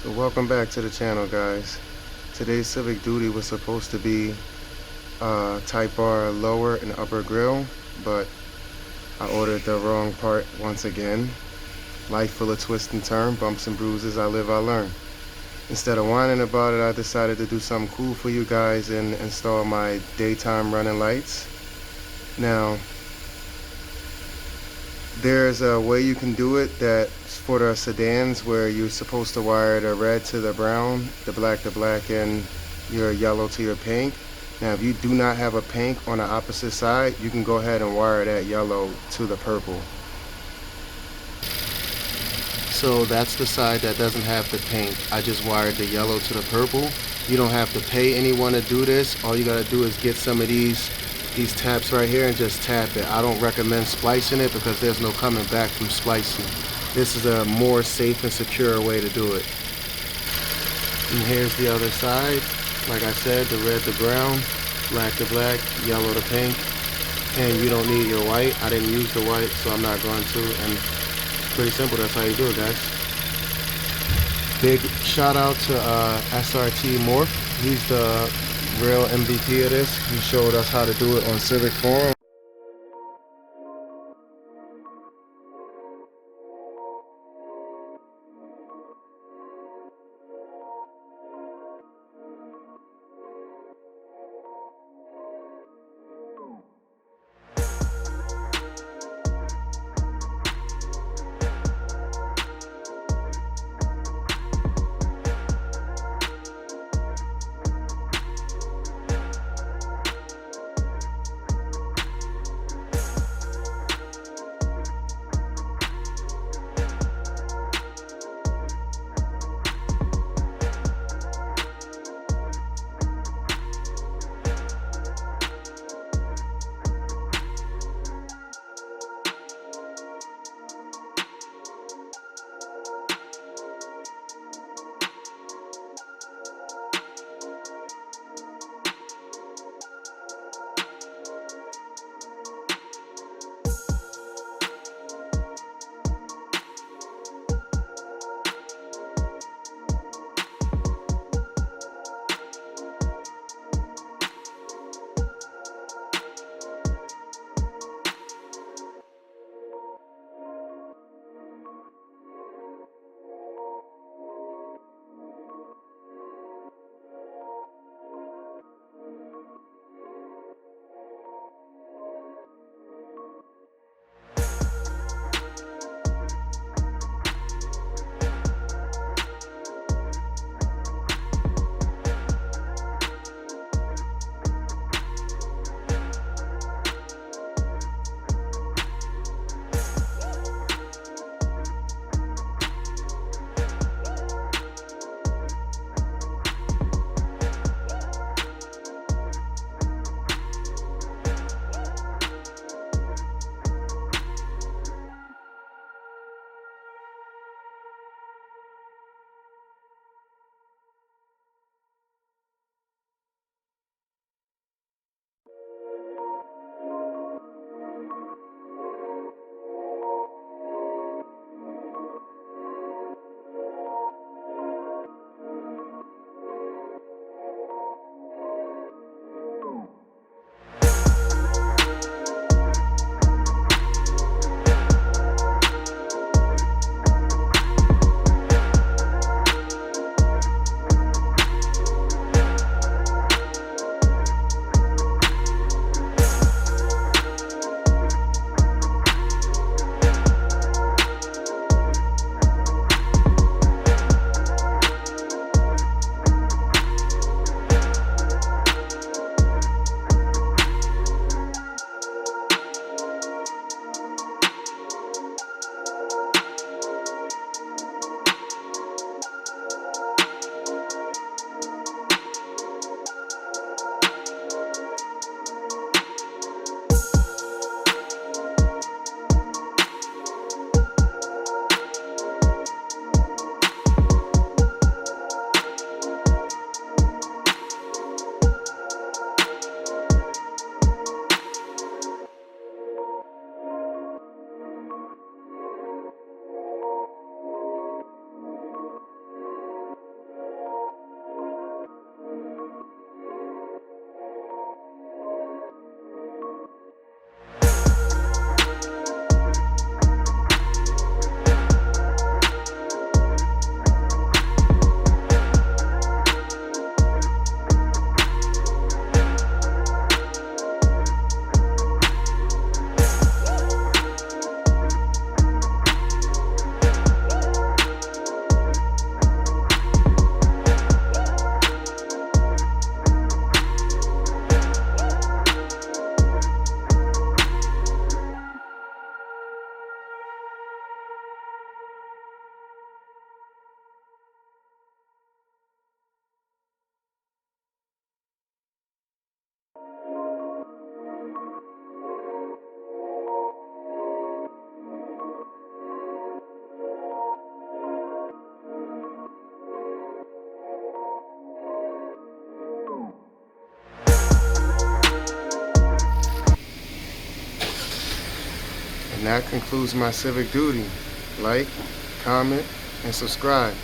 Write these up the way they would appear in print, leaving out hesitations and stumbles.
So welcome back to the channel, guys. Today's Civic duty was supposed to be Type R lower and upper grille, but I ordered the wrong part once again. Life full of twists and turns, bumps and bruises, I live, I learn. Instead of whining about it, I decided to do something cool for you guys and install my daytime running lights. Now, there's a way you can do it that's for the sedans where you're supposed to wire the red to the brown, the black to black, and your yellow to your pink. Now, if you do not have a pink on the opposite side, you can go ahead and wire that yellow to the purple. So that's the side that doesn't have the pink. I just wired the yellow to the purple. You don't have to pay anyone to do this. All you gotta do is get some of these taps right here and just tap it. I don't recommend splicing it because there's no coming back from splicing. This is a more safe and secure way to do it. And here's the other side. Like I said, the red to brown, black to black, yellow to pink. And you don't need your white. I didn't use the white, so I'm not going to. And it's pretty simple. That's how you do it, guys. Big shout out to SRT Morph. He's the real MVP of this. He showed us how to do it on Civic Forum. that concludes my civic duty. Like, comment, and subscribe.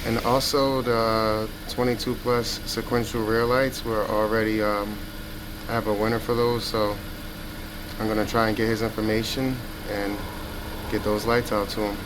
And also the 22 plus sequential rear lights, we're already have a winner for those, so I'm gonna try and get his information and get those lights out to him.